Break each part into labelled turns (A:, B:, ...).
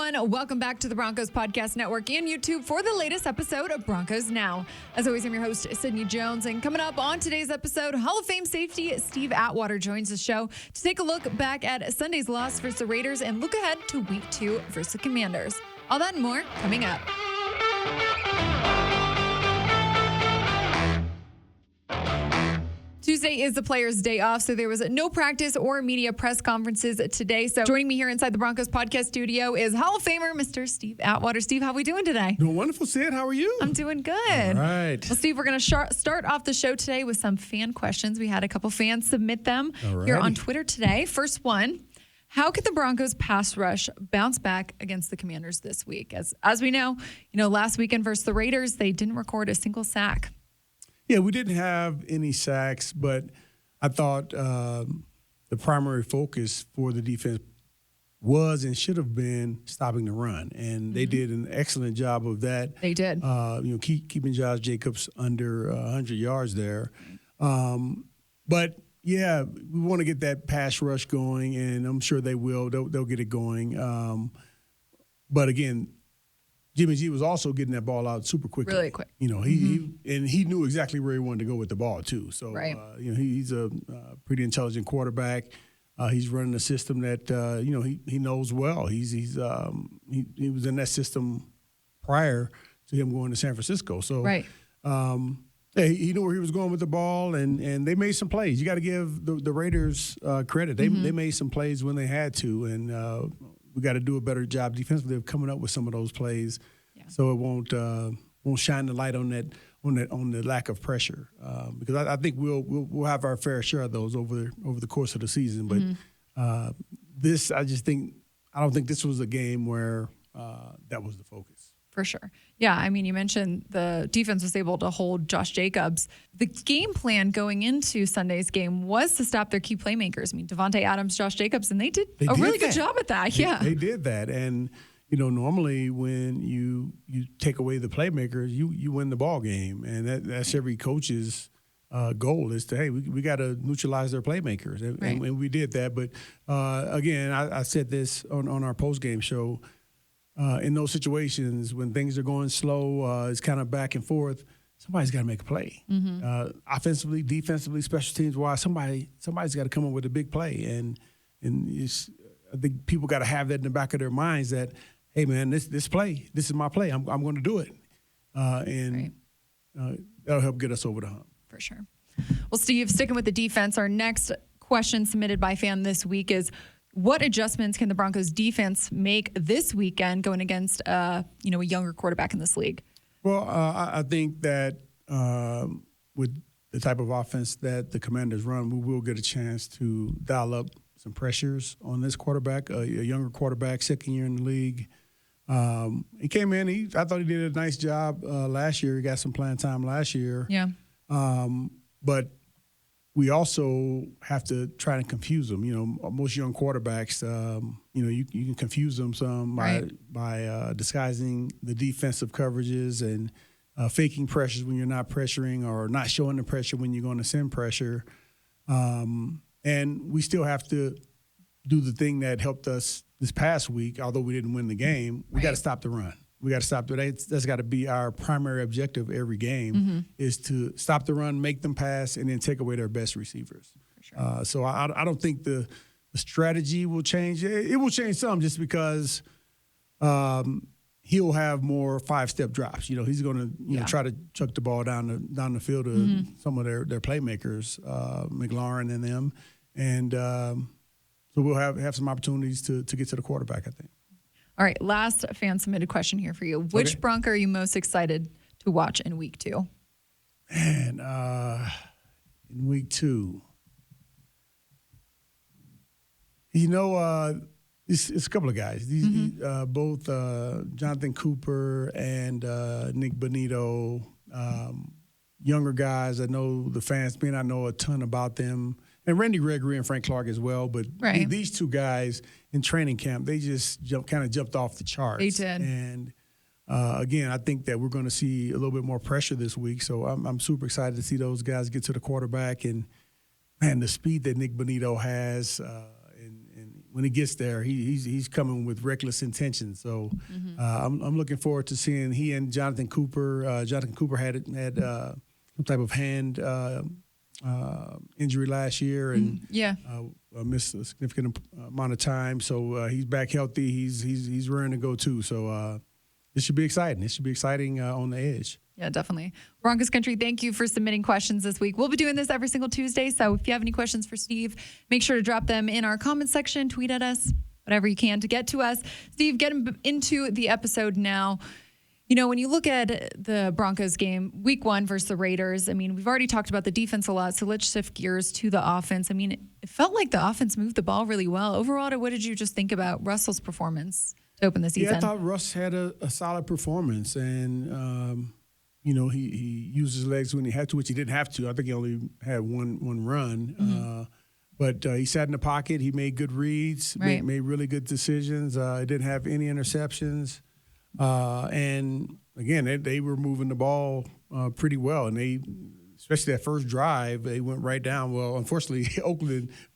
A: everyone. Welcome back to the Broncos Podcast Network and YouTube for the latest episode of Broncos Now. As always, I'm your host, Sydney Jones. And coming up on today's episode, Hall of Fame safety Steve Atwater joins the show to take a look back at Sunday's loss versus the Raiders and look ahead to Week 2 versus the Commanders. All that and more coming up. Tuesday is the players' day off, so there was no practice or media press conferences today. So joining me here inside the Broncos podcast studio is Hall of Famer, Mr. Steve Atwater. Steve, how are we doing today?
B: Doing wonderful, Sid. How are you?
A: I'm doing good.
B: All right.
A: Well, Steve, we're going to start off the show today with some fan questions. We had a couple fans submit them here on Twitter today. First one, how could the Broncos pass rush bounce back against the Commanders this week? As we know, last weekend versus the Raiders, they didn't record a single sack.
B: Yeah, we didn't have any sacks, but I thought the primary focus for the defense was and should have been stopping the run, and they did an excellent job of that.
A: They did.
B: Keeping Josh Jacobs under 100 yards there. But, yeah, we want to get that pass rush going, and I'm sure they will. They'll get it going. But, again, Jimmy G was also getting that ball out super quickly.
A: Really quick.
B: He knew exactly where he wanted to go with the ball too. So he's a pretty intelligent quarterback. He's running a system that he knows well. He was in that system prior to him going to San Francisco. So he knew where he was going with the ball, and they made some plays. You got to give the Raiders credit. They made some plays when they had to, and we got to do a better job defensively of coming up with some of those plays, so it won't shine the light on the lack of pressure. Because I think we'll have our fair share of those over the course of the season. But I don't think this was a game where that was the focus.
A: For sure. Yeah, I mean, you mentioned the defense was able to hold Josh Jacobs. The game plan going into Sunday's game was to stop their key playmakers. I mean, Devontae Adams, Josh Jacobs, and they did a really good job at that.
B: They did that. And, normally when you take away the playmakers, you win the ball game. And that's every coach's goal is to, we got to neutralize their playmakers. And we did that. But, again, I said this on our post-game show, in those situations when things are going slow, it's kind of back and forth, somebody's got to make a play. Offensively, defensively, special teams-wise, somebody's got to come up with a big play. And I think people got to have that in the back of their minds that, hey, man, this is my play. I'm going to do it. That'll help get us over the hump.
A: For sure. Well, Steve, sticking with the defense, our next question submitted by fan this week is, what adjustments can the Broncos defense make this weekend going against a younger quarterback in this league?
B: Well, I think that with the type of offense that the Commanders run, we will get a chance to dial up some pressures on this quarterback, a younger quarterback, second year in the league. He came in. I thought he did a nice job last year. He got some playing time last year.
A: Yeah.
B: But we also have to try to confuse them. Most young quarterbacks, you can confuse them some by disguising the defensive coverages and faking pressures when you're not pressuring or not showing the pressure when you're going to send pressure. And we still have to do the thing that helped us this past week, although we didn't win the game. We got to stop the run. We got to stop that. That's got to be our primary objective every game is to stop the run, make them pass, and then take away their best receivers. Sure. So I don't think the strategy will change. It will change some just because he'll have more 5-step drops. He's going to try to chuck the ball down the field to some of their playmakers, McLaurin and them, and so we'll have some opportunities to get to the quarterback, I think.
A: All right, last fan-submitted question here for you. Which Bronco are you most excited to watch in Week 2?
B: Man, in Week 2, it's a couple of guys. Both Jonathan Cooper and Nick Bonito, younger guys. I know the fans, I know a ton about them. And Randy Gregory and Frank Clark as well. But these two guys in training camp, they just jumped off the charts.
A: They did.
B: And, again, I think that we're going to see a little bit more pressure this week. So I'm super excited to see those guys get to the quarterback. And, man, the speed that Nick Bonito has and when he gets there, he's coming with reckless intention. So I'm looking forward to seeing he and Jonathan Cooper. Jonathan Cooper had some type of hand injury last year and missed a significant amount of time. So he's back healthy. He's raring to go too. So this should be exciting. This should be exciting on the edge.
A: Yeah, definitely. Broncos Country, thank you for submitting questions this week. We'll be doing this every single Tuesday. So if you have any questions for Steve, make sure to drop them in our comments section, tweet at us, whatever you can to get to us. Steve, get into the episode now. You know, when you look at the Broncos game, week 1 versus the Raiders, I mean, we've already talked about the defense a lot, so let's shift gears to the offense. I mean, it felt like the offense moved the ball really well. Overall, what did you just think about Russell's performance to open the season?
B: Yeah, I thought Russ had a solid performance, and you know, he used his legs when he had to, which he didn't have to. I think he only had one run. But he sat in the pocket. He made good reads, made really good decisions. He didn't have any interceptions. And, again, they were moving the ball pretty well. And especially that first drive, they went right down. Well, unfortunately,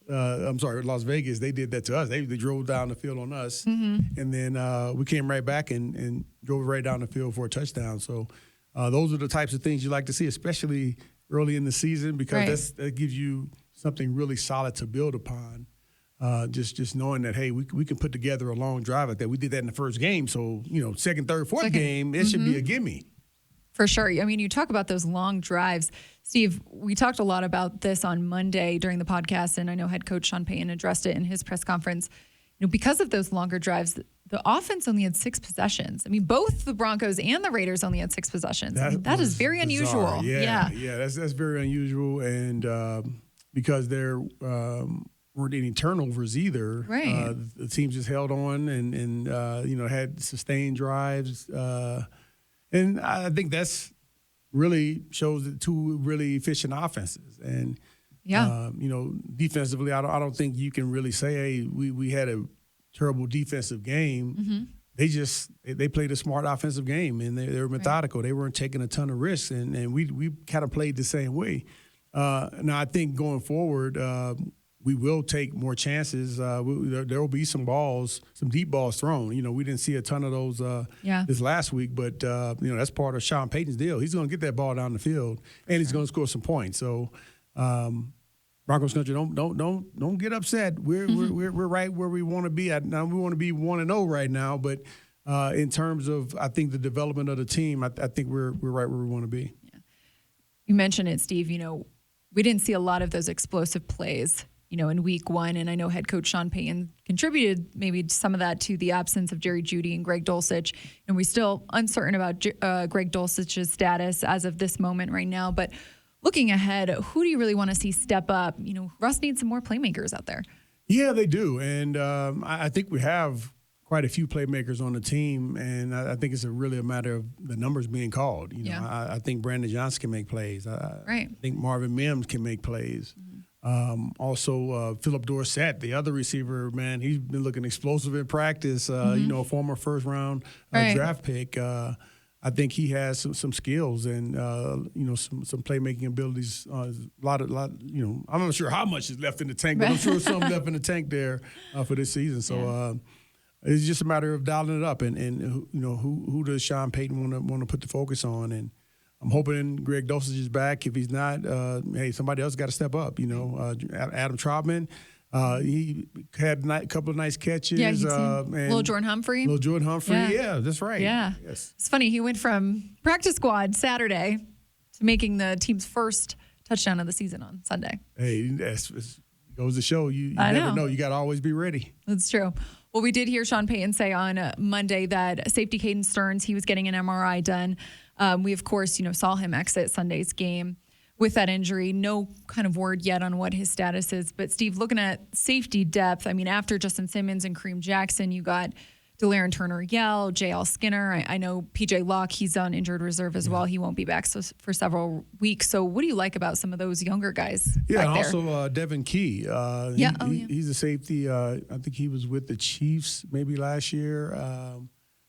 B: Las Vegas, they did that to us. They drove down the field on us. And then we came right back and drove right down the field for a touchdown. So, those are the types of things you like to see, especially early in the season, because that gives you something really solid to build upon. Just knowing that, hey, we can put together a long drive like that. We did that in the first game. So, you know, second, third, fourth game, it should be a gimme.
A: For sure. I mean, you talk about those long drives. Steve, we talked a lot about this on Monday during the podcast, and I know head coach Sean Payton addressed it in his press conference. You know, because of those longer drives, the offense only had 6 possessions. I mean, both the Broncos and the Raiders only had 6 possessions. That is very unusual.
B: Yeah, that's very unusual. And because there weren't any turnovers either, the teams just held on and you know, had sustained drives. And I think that's really shows the 2 really efficient offenses. And you know, defensively, I don't think you can really say, hey, we had a terrible defensive game. They played a smart offensive game, and they were methodical. They weren't taking a ton of risks, and we kind of played the same way. Now, I think going forward, we will take more chances. There will be some deep balls thrown. You know, we didn't see a ton of those this last week, but you know, that's part of Sean Payton's deal. He's going to get that ball down the field, and he's going to score some points. So. Broncos Country, don't get upset. We're right where we want to be. Now we want to be 1-0 right now, but in terms of, I think, the development of the team, I think we're right where we want to be. Yeah.
A: You mentioned it, Steve. You know, we didn't see a lot of those explosive plays, you know, in week 1, and I know head coach Sean Payton contributed maybe some of that to the absence of Jerry Jeudy and Greg Dulcich, and we're still uncertain about Greg Dulcich's status as of this moment right now, but. Looking ahead, who do you really want to see step up? You know, Russ needs some more playmakers out there.
B: Yeah, they do. And I think we have quite a few playmakers on the team, and I think it's really a matter of the numbers being called. You know, I think Brandon Johnson can make plays. I think Marvin Mims can make plays. Also, Philip Dorsett, the other receiver, man, he's been looking explosive in practice. You know, a former first-round draft pick. I think he has some skills and you know, some playmaking abilities. A lot. You know, I'm not sure how much is left in the tank, but I'm sure some left in the tank there for this season. So it's just a matter of dialing it up and you know, who does Sean Payton want to put the focus on? And I'm hoping Greg Dulcich is back. If he's not, hey, somebody else got to step up. You know, Adam Trautman. He had a couple of nice catches.
A: Yeah, and little Jordan Humphrey.
B: Yeah, that's right.
A: Yeah. Yes. It's funny. He went from practice squad Saturday to making the team's first touchdown of the season on Sunday.
B: Hey, it goes to show you never know. You got to always be ready.
A: That's true. Well, we did hear Sean Payton say on Monday that safety Caden Stearns, he was getting an MRI done. We, of course, you know, saw him exit Sunday's game with that injury. No kind of word yet on what his status is. But, Steve, looking at safety depth, I mean, after Justin Simmons and Kareem Jackson, you got Delaren Turner-Yell, J.L. Skinner. I know P.J. Locke, he's on injured reserve as well. He won't be back for several weeks. So what do you like about some of those younger guys
B: Yeah,
A: back
B: and
A: there?
B: also Devin Key. He's a safety. I think he was with the Chiefs maybe last year.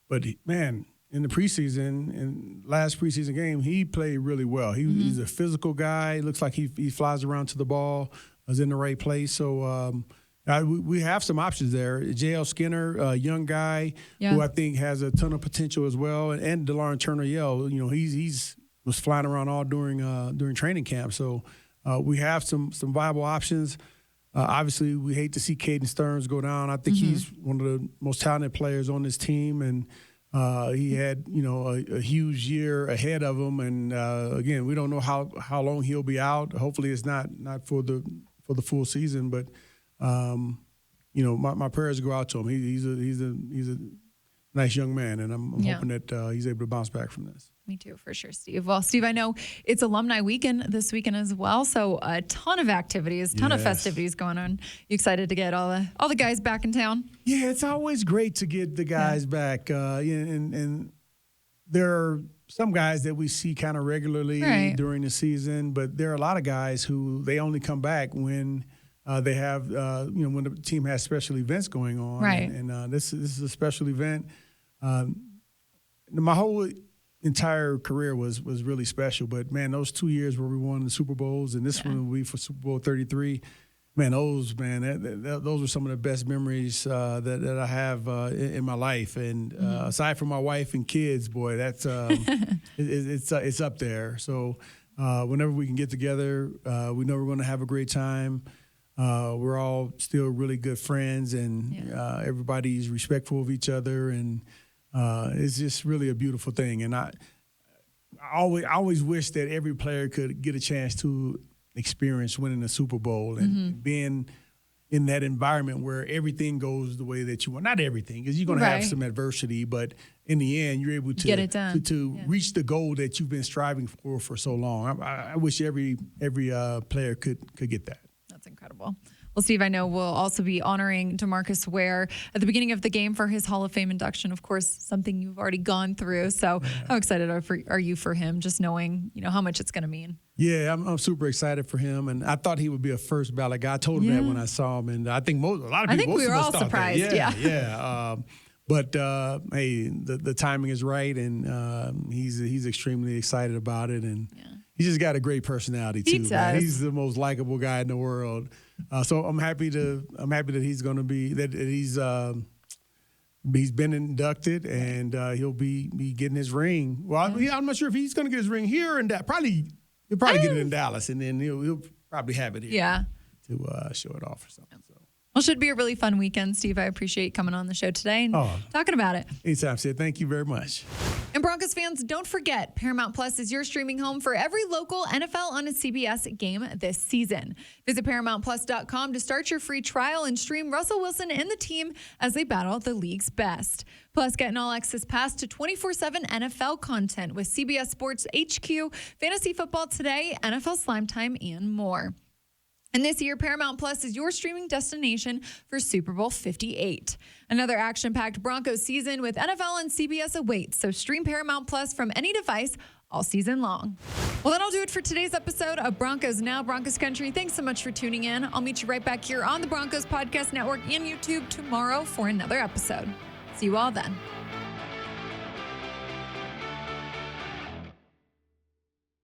B: But, man, in the preseason, in last preseason game, he played really well. He's a physical guy. Looks like he flies around to the ball, is in the right place. So, We have some options there. J.L. Skinner, a young guy who I think has a ton of potential as well, and DeLauren Turner-Yell. He's was flying around all during training camp. So we have some viable options. Obviously, we hate to see Caden Stearns go down. I think he's one of the most talented players on this team, and he had a huge year ahead of him. And again, we don't know how long he'll be out. Hopefully, it's not for the full season, but. My prayers go out to him. He's a nice young man, and I'm hoping that he's able to bounce back from this.
A: Me too, for sure, Steve. Well, Steve, I know it's alumni weekend this weekend as well, so a ton of activities, of festivities going on. You excited to get all the guys back in town? Yeah,
B: it's always great to get the guys back, and there are some guys that we see kind of regularly during the season, but there are a lot of guys who they only come back when. They have, when the team has special events going on.
A: Right.
B: And this is a special event. My whole entire career was really special. But, man, those 2 years where we won the Super Bowls, and this one will be for Super Bowl 33, those were some of the best memories that I have in my life. And aside from my wife and kids, boy, that's it's up there. So whenever we can get together, we know we're going to have a great time. We're all still really good friends, and everybody's respectful of each other, and it's just really a beautiful thing. And I always wish that every player could get a chance to experience winning a Super Bowl and being in that environment where everything goes the way that you want. Not everything, because you're going to have some adversity, but in the end, you're able to
A: get it done.
B: to reach the goal that you've been striving for so long. I wish every player could get that.
A: That's incredible. Well, Steve, I know we'll also be honoring DeMarcus Ware at the beginning of the game for his Hall of Fame induction. Of course, something you've already gone through. So how excited are you for him, just knowing, how much it's going to mean? Yeah,
B: I'm super excited for him. And I thought he would be a first ballot guy. I told him that when I saw him. And I think a lot of people
A: we were all surprised.
B: But, hey, the timing is right. And he's extremely excited about it. And he's just got a great personality too. Man. He's the most likable guy in the world. So I'm happy that he's going to be he's been inducted, and he'll be getting his ring. Well, I'm not sure if he's going to get his ring here, and he'll probably get it in Dallas, and then he'll probably have it here to show it off or something. So.
A: Well, should be a really fun weekend, Steve. I appreciate you coming on the show today and talking about it.
B: Anytime, Sid. Thank you very much.
A: And Broncos fans, don't forget, Paramount Plus is your streaming home for every local NFL on a CBS game this season. Visit ParamountPlus.com to start your free trial and stream Russell Wilson and the team as they battle the league's best. Plus, get an all-access pass to 24/7 NFL content with CBS Sports HQ, Fantasy Football Today, NFL Slime Time, and more. And this year, Paramount Plus is your streaming destination for Super Bowl 58. Another action-packed Broncos season with NFL and CBS awaits, so stream Paramount Plus from any device all season long. Well, that'll do it for today's episode of Broncos Now, Broncos Country. Thanks so much for tuning in. I'll meet you right back here on the Broncos Podcast Network and YouTube tomorrow for another episode. See you all then.